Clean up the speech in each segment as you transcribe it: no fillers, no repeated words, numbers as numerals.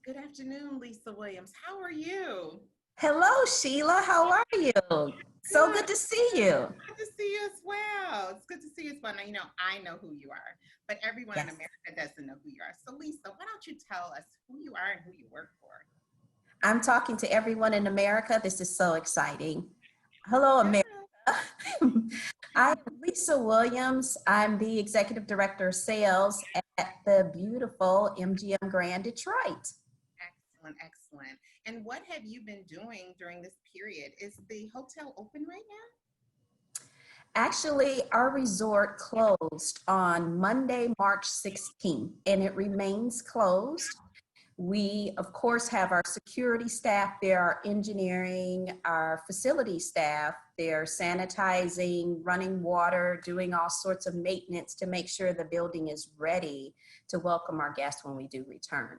Good afternoon, Lisa Williams. How are you? Hello, Sheila. How are you? So Good. good to see you. Good to see you as well. It's good to see you as well. Now, I know who you are, but everyone in Yes. America doesn't know who you are. So, Lisa, why don't you tell us who you are and who you work for? I'm talking to everyone in America. This is so exciting. Hello, Yeah. America. I'm Lisa Williams. I'm the Executive Director of Sales at the beautiful MGM Grand Detroit. Excellent, excellent. And what have you been doing during this period? Is the hotel open right Actually, our resort closed on Monday, March 16th, and it remains closed. We, of course, have our security staff there, our engineering, our facility staff. They're sanitizing, running water, doing all sorts of maintenance to make sure the building is ready to welcome our guests when we do return.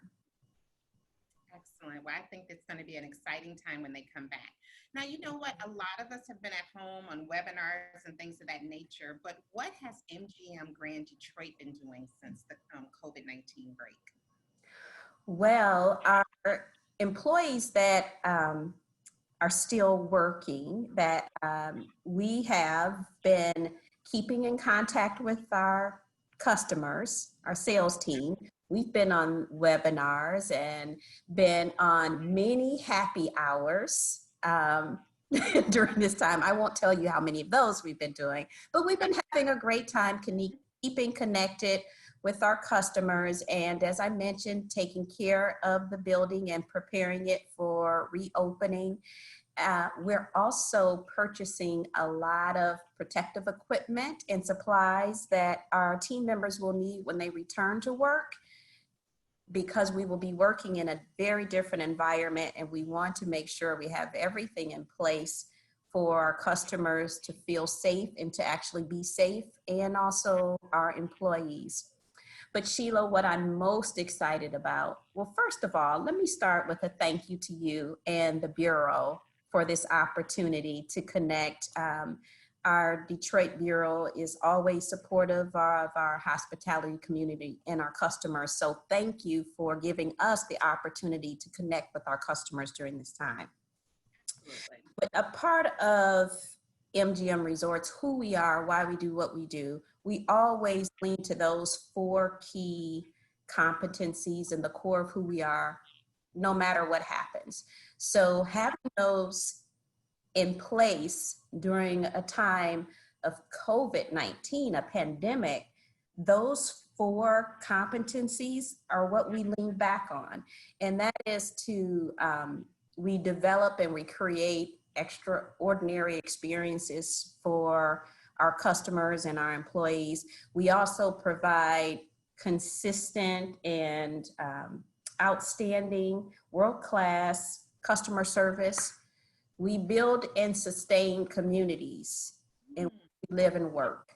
Excellent. Well, I think it's going to be an exciting time when they come back. Now, you know what? A lot of us have been at home on webinars and things of that nature, but what has MGM Grand Detroit been doing since the COVID-19 break? Well, our employees that are still working, that we have been keeping in contact with our customers, our sales team. We've been on webinars and been on many happy hours during this time. I won't tell you how many of those we've been doing, but we've been having a great time keeping connected with our customers, and as I mentioned, taking care of the building and preparing it for reopening. We're also purchasing a lot of protective equipment and supplies that our team members will need when they return to work, because we will be working in a very different environment, and we want to make sure we have everything in place for our customers to feel safe and to actually be safe, and also our employees. But Sheila, what I'm most excited about, well, first of all, let me start with a thank you to you and the Bureau for this opportunity to connect. Our Detroit Bureau is always supportive of our hospitality community and our customers. So thank you for giving us the opportunity to connect with our customers during this time. Absolutely. But a part of MGM Resorts, who we are, why we do what we do, we always lean to those four key competencies in the core of who we are, no matter what happens. So having those in place during a time of COVID-19, a pandemic, those four competencies are what we lean back on. And that is to, we develop and we create extraordinary experiences for our customers and our employees. We also provide consistent and outstanding world-class customer service. We build and sustain communities in which we live and work.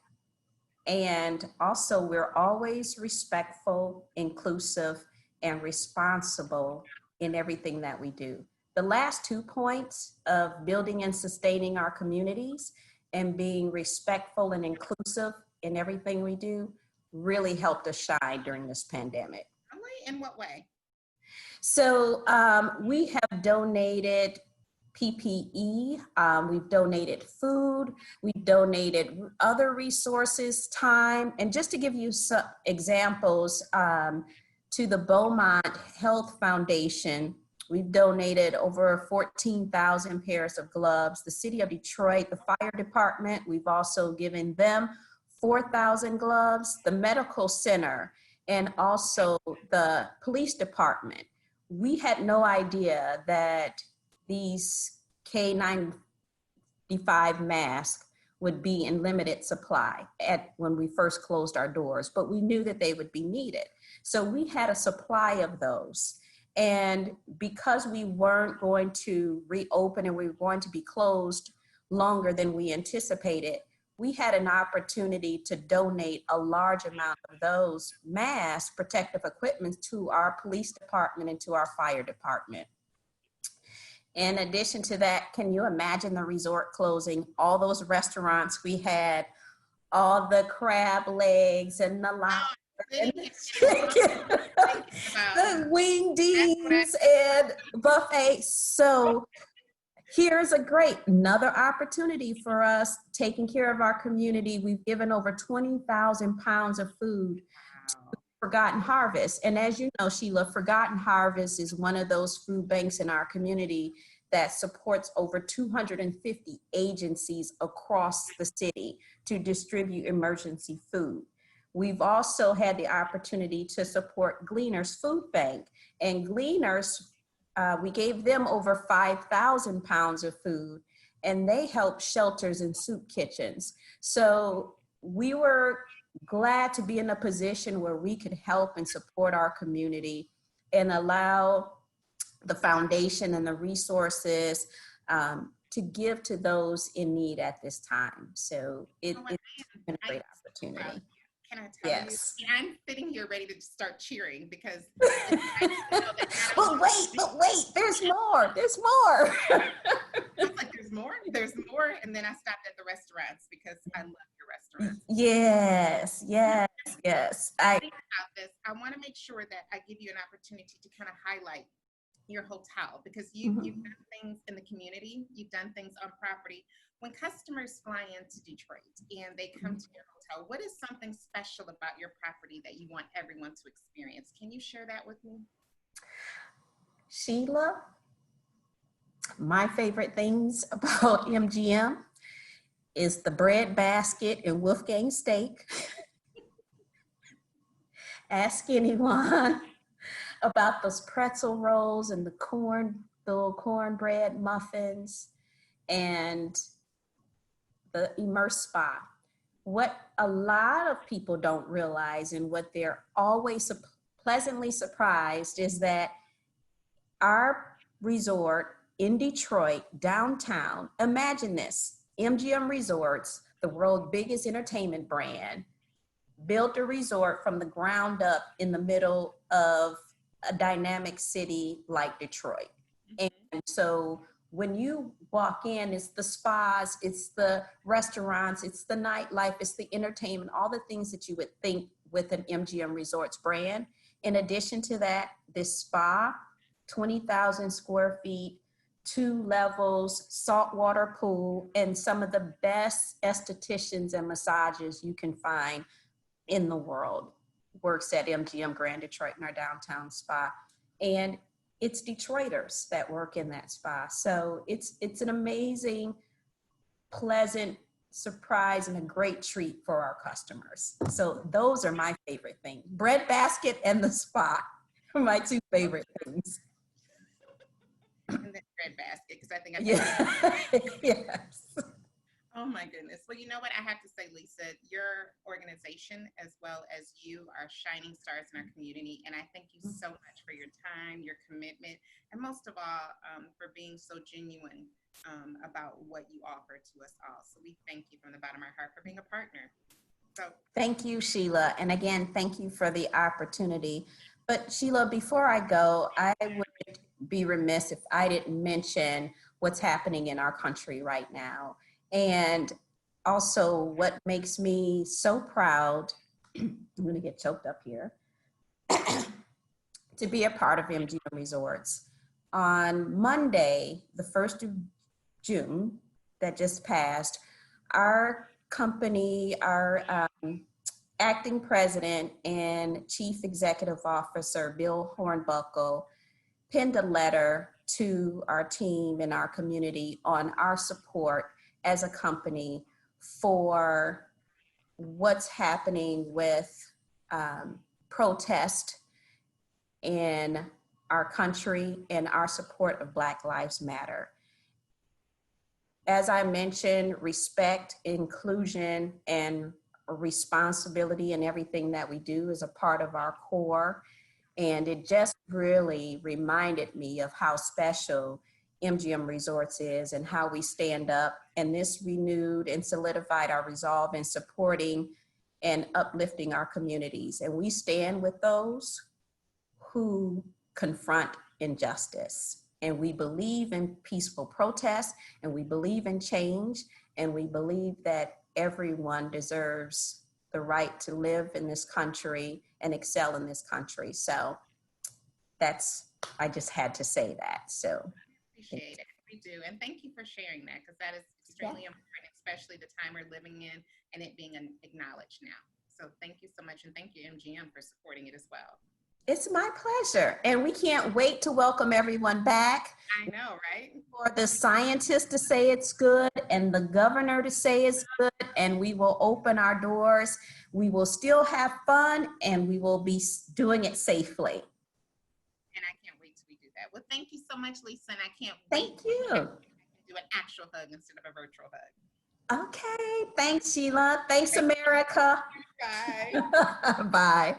And also we're always respectful, inclusive, and responsible in everything that we do. The last 2 points of building and sustaining our communities and being respectful and inclusive in everything we do really helped us shine during this pandemic. Really? In what way? So we have donated PPE, we've donated food, we've donated other resources, time, and just to give you some examples, to the Beaumont Health Foundation, we've donated over 14,000 pairs of gloves. The City of Detroit, the fire department, we've also given them 4,000 gloves. The medical center and also the police department. We had no idea that these K95 masks would be in limited supply when we first closed our doors, but we knew that they would be needed. So we had a supply of those. And because we weren't going to reopen and we were going to be closed longer than we anticipated, we had an opportunity to donate a large amount of those mass protective equipment to our police department and to our fire department. In addition to that, can you imagine the resort closing? All those restaurants we had, all the crab legs and the lobster and sitting the here chicken, thinking about, the that's what I wingdings and buffet. So here's another opportunity for us taking care of our community. We've given over 20,000 pounds of food wow. Forgotten Harvest. And as you know, Sheila, Forgotten Harvest is one of those food banks in our community that supports over 250 agencies across the city to distribute emergency food. We've also had the opportunity to support Gleaners Food Bank, and Gleaners, we gave them over 5,000 pounds of food, and they help shelters and soup kitchens. So we were glad to be in a position where we could help and support our community and allow the foundation and the resources to give to those in need at this time. So it's been a great opportunity. Can I tell Yes. you? I'm sitting here ready to start cheering because. But wait, there's more. There's more. I was like, there's more. And then I stopped at the restaurants because I love your restaurants. Yes. Think about this. I want to make sure that I give you an opportunity to kind of highlight your hotel because you've done things in the community, you've done things on property. When customers fly into Detroit and they come to your hotel, what is something special about your property that you want everyone to experience? Can you share that with me? Sheila, my favorite things about MGM is the bread basket and Wolfgang steak. Ask anyone about those pretzel rolls and the little cornbread muffins and the immerse spa. What a lot of people don't realize and what they're always pleasantly surprised is that our resort in Detroit, downtown, imagine this, MGM Resorts, the world's biggest entertainment brand, built a resort from the ground up in the middle of a dynamic city like Detroit. And so when you walk in, it's the spas, it's the restaurants, it's the nightlife, it's the entertainment, all the things that you would think with an MGM Resorts brand. In addition to that, this spa, 20,000 square feet, 2 levels, saltwater pool, and some of the best estheticians and massages you can find in the world works at MGM Grand Detroit in our downtown spa. And it's Detroiters that work in that spa. So it's an amazing, pleasant surprise and a great treat for our customers. So those are my favorite things. Bread basket and the spa are my 2 favorite things. And the bread basket, because I think Yes. Oh my goodness. Well, you know what I have to say, Lisa, your organization as well as you are shining stars in our community. And I thank you so much for your time, your commitment, and most of all, for being so genuine about what you offer to us all. So we thank you from the bottom of our heart for being a partner. So thank you, Sheila. And again, thank you for the opportunity. But Sheila, before I go, I would be remiss if I didn't mention what's happening in our country right now. And also what makes me so proud, I'm going to get choked up here, to be a part of MGM Resorts. On Monday, the 1st of June, that just passed, our company, our acting president and chief executive officer, Bill Hornbuckle, penned a letter to our team and our community on our support as a company for what's happening with protest in our country and our support of Black Lives Matter. As I mentioned, respect, inclusion, and responsibility in everything that we do is a part of our core. And it just really reminded me of how special MGM Resorts is and how we stand up. And this renewed and solidified our resolve in supporting and uplifting our communities. And we stand with those who confront injustice. And we believe in peaceful protest, and we believe in change, and we believe that everyone deserves the right to live in this country and excel in this country. So I just had to say that. So Appreciate it. We do. And thank you for sharing that, because that is extremely important, especially the time we're living in and it being acknowledged now. So thank you so much. And thank you, MGM, for supporting it as well. it's my pleasure. And we can't wait to welcome everyone back. I know, right? For the scientists to say it's good and the governor to say it's good, and we will open our doors. We will still have fun, and we will be doing it safely. And I can't wait till we do that. Well, thank you so much, Lisa. And I can't Thank wait you. to do an actual hug instead of a virtual hug. Okay. Thanks, Sheila. Thanks, America. Bye. Bye.